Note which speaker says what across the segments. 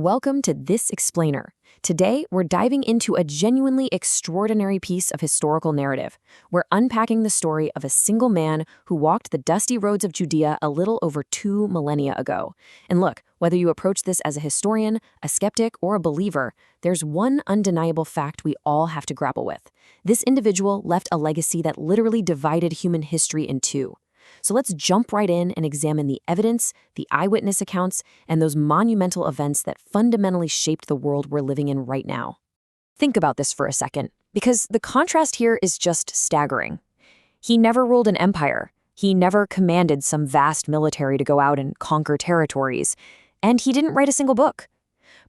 Speaker 1: welcome to This Explainer. Today, we're diving into a genuinely extraordinary piece of historical narrative. We're unpacking the story of a single man who walked the dusty roads of Judea a little over 2 millennia ago. And look, whether you approach this as a historian, a skeptic, or a believer, there's one undeniable fact we all have to grapple with. This individual left a legacy that literally divided human history in two. So let's jump right in and examine the evidence, the eyewitness accounts, and those monumental events that fundamentally shaped the world we're living in right now. Think about this for a second, because the contrast here is just staggering. He never ruled an empire. He never commanded some vast military to go out and conquer territories. And he didn't write a single book.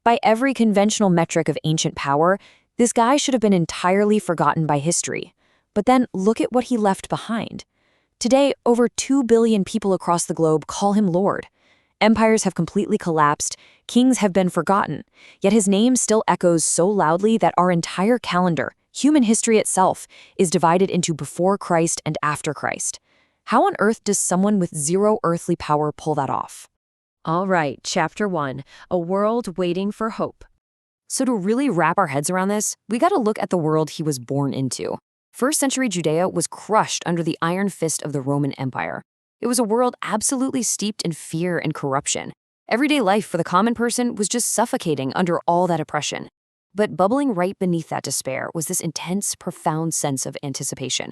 Speaker 1: By every conventional metric of ancient power, this guy should have been entirely forgotten by history. But then look at what he left behind. Today, over 2 billion people across the globe call him Lord. Empires have completely collapsed, kings have been forgotten, yet his name still echoes so loudly that our entire calendar, human history itself, is divided into before Christ and after Christ. How on earth does someone with zero earthly power pull that off? All right, Chapter 1, A World Waiting for Hope. So to really wrap our heads around this, we gotta look at the world he was born into. First-century Judea was crushed under the iron fist of the Roman Empire. It was a world absolutely steeped in fear and corruption. Everyday life for the common person was just suffocating under all that oppression. But bubbling right beneath that despair was this intense, profound sense of anticipation.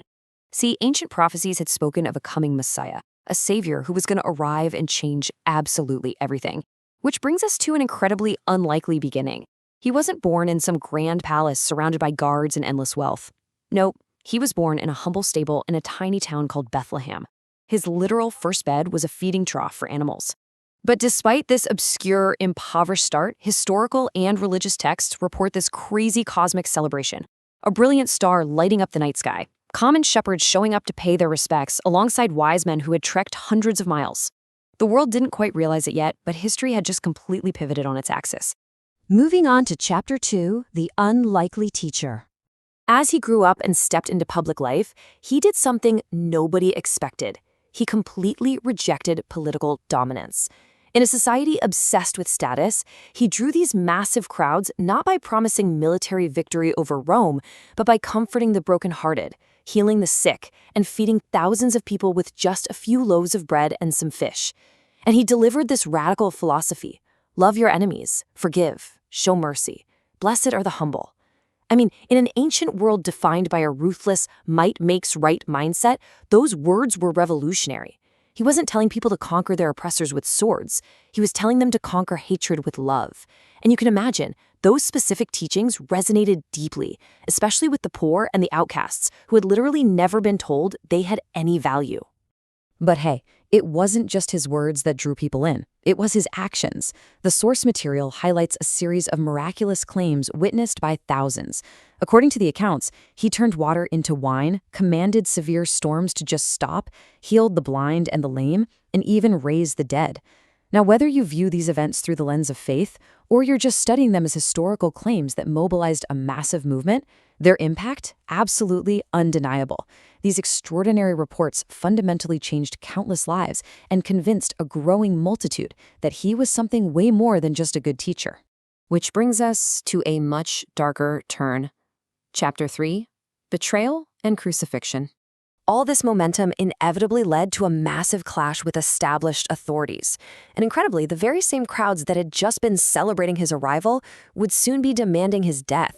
Speaker 1: See, ancient prophecies had spoken of a coming Messiah, a savior who was going to arrive and change absolutely everything. Which brings us to an incredibly unlikely beginning. He wasn't born in some grand palace surrounded by guards and endless wealth. Nope. He was born in a humble stable in a tiny town called Bethlehem. His literal first bed was a feeding trough for animals. But despite this obscure, impoverished start, historical and religious texts report this crazy cosmic celebration. A brilliant star lighting up the night sky, common shepherds showing up to pay their respects alongside wise men who had trekked hundreds of miles. The world didn't quite realize it yet, but history had just completely pivoted on its axis.
Speaker 2: Moving on to Chapter 2, The Unlikely Teacher.
Speaker 1: As he grew up and stepped into public life, he did something nobody expected. He completely rejected political dominance. In a society obsessed with status, he drew these massive crowds not by promising military victory over Rome, but by comforting the brokenhearted, healing the sick, and feeding thousands of people with just a few loaves of bread and some fish. And he delivered this radical philosophy: love your enemies, forgive, show mercy, blessed are the humble. I mean, in an ancient world defined by a ruthless, might makes right mindset, those words were revolutionary. He wasn't telling people to conquer their oppressors with swords. He was telling them to conquer hatred with love. And you can imagine, those specific teachings resonated deeply, especially with the poor and the outcasts, who had literally never been told they had any value.
Speaker 2: But hey, it wasn't just his words that drew people in. It was his actions. The source material highlights a series of miraculous claims witnessed by thousands. According to the accounts, he turned water into wine, commanded severe storms to just stop, healed the blind and the lame, and even raised the dead. Now, whether you view these events through the lens of faith, or you're just studying them as historical claims that mobilized a massive movement, their impact, absolutely undeniable. These extraordinary reports fundamentally changed countless lives and convinced a growing multitude that he was something way more than just a good teacher.
Speaker 1: Which brings us to a much darker turn. Chapter 3, Betrayal and Crucifixion. All this momentum inevitably led to a massive clash with established authorities. And incredibly, the very same crowds that had just been celebrating his arrival would soon be demanding his death.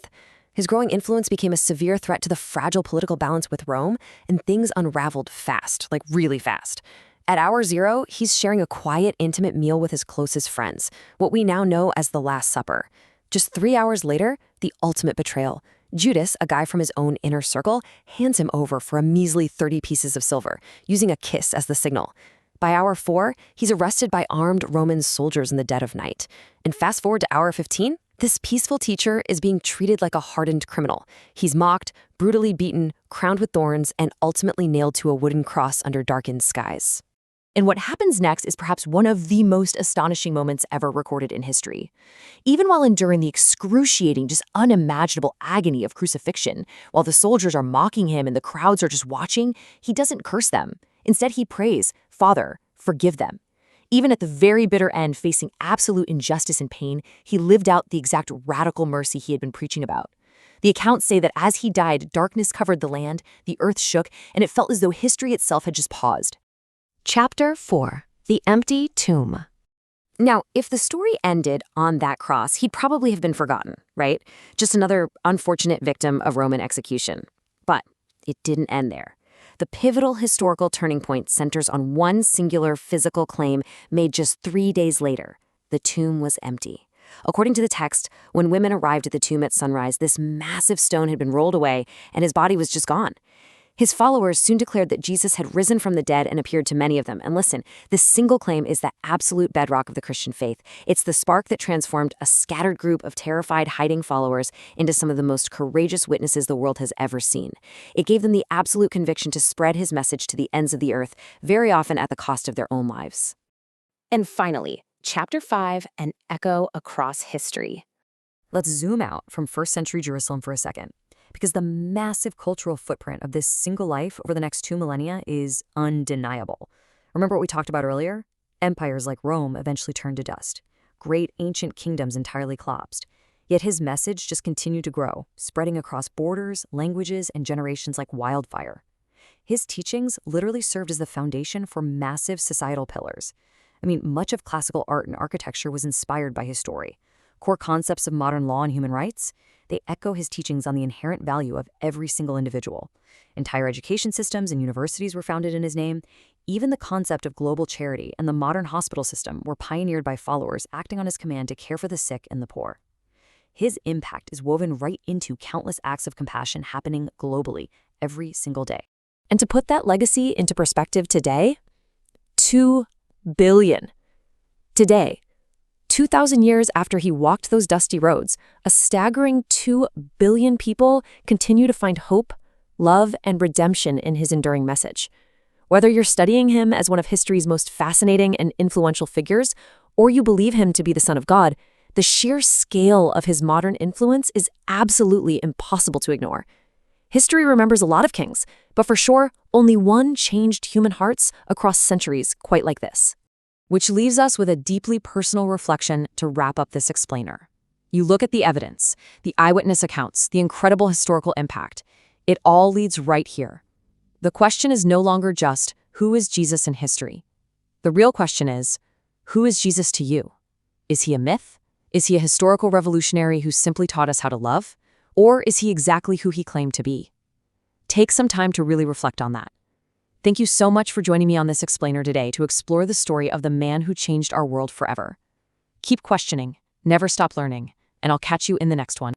Speaker 1: His growing influence became a severe threat to the fragile political balance with Rome, and things unraveled fast, like really fast. At hour zero, he's sharing a quiet, intimate meal with his closest friends, what we now know as the Last Supper. Just 3 hours later, the ultimate betrayal. Judas, a guy from his own inner circle, hands him over for a measly 30 pieces of silver, using a kiss as the signal. By hour 4, he's arrested by armed Roman soldiers in the dead of night. And fast forward to hour 15, this peaceful teacher is being treated like a hardened criminal. He's mocked, brutally beaten, crowned with thorns, and ultimately nailed to a wooden cross under darkened skies. And what happens next is perhaps one of the most astonishing moments ever recorded in history. Even while enduring the excruciating, just unimaginable agony of crucifixion, while the soldiers are mocking him and the crowds are just watching, he doesn't curse them. Instead, he prays, "Father, forgive them." Even at the very bitter end, facing absolute injustice and pain, he lived out the exact radical mercy he had been preaching about. The accounts say that as he died, darkness covered the land, the earth shook, and it felt as though history itself had just paused.
Speaker 2: Chapter 4. The Empty Tomb.
Speaker 1: Now, if the story ended on that cross, he'd probably have been forgotten, right? Just another unfortunate victim of Roman execution. But it didn't end there. The pivotal historical turning point centers on one singular physical claim made just 3 days later. The tomb was empty. According to the text, when women arrived at the tomb at sunrise, this massive stone had been rolled away and his body was just gone. His followers soon declared that Jesus had risen from the dead and appeared to many of them. And listen, this single claim is the absolute bedrock of the Christian faith. It's the spark that transformed a scattered group of terrified, hiding followers into some of the most courageous witnesses the world has ever seen. It gave them the absolute conviction to spread his message to the ends of the earth, very often at the cost of their own lives.
Speaker 3: And finally, Chapter 5, an echo across history.
Speaker 2: Let's zoom out from first-century Jerusalem for a second, because the massive cultural footprint of this single life over the next 2 millennia is undeniable. Remember what we talked about earlier? Empires like Rome eventually turned to dust. Great ancient kingdoms entirely collapsed. Yet his message just continued to grow, spreading across borders, languages, and generations like wildfire. His teachings literally served as the foundation for massive societal pillars. I mean, much of classical art and architecture was inspired by his story. Core concepts of modern law and human rights, they echo his teachings on the inherent value of every single individual. Entire education systems and universities were founded in his name. Even the concept of global charity and the modern hospital system were pioneered by followers acting on his command to care for the sick and the poor. His impact is woven right into countless acts of compassion happening globally every single day.
Speaker 1: And to put that legacy into perspective today, 2 billion. Today, 2,000 years after he walked those dusty roads, a staggering 2 billion people continue to find hope, love, and redemption in his enduring message. Whether you're studying him as one of history's most fascinating and influential figures, or you believe him to be the Son of God, the sheer scale of his modern influence is absolutely impossible to ignore. History remembers a lot of kings, but for sure, only one changed human hearts across centuries quite like this.
Speaker 2: Which leaves us with a deeply personal reflection to wrap up this explainer. You look at the evidence, the eyewitness accounts, the incredible historical impact. It all leads right here. The question is no longer just, who is Jesus in history? The real question is, who is Jesus to you? Is he a myth? Is he a historical revolutionary who simply taught us how to love? Or is he exactly who he claimed to be? Take some time to really reflect on that. Thank you so much for joining me on this explainer today to explore the story of the man who changed our world forever. Keep questioning, never stop learning, and I'll catch you in the next one.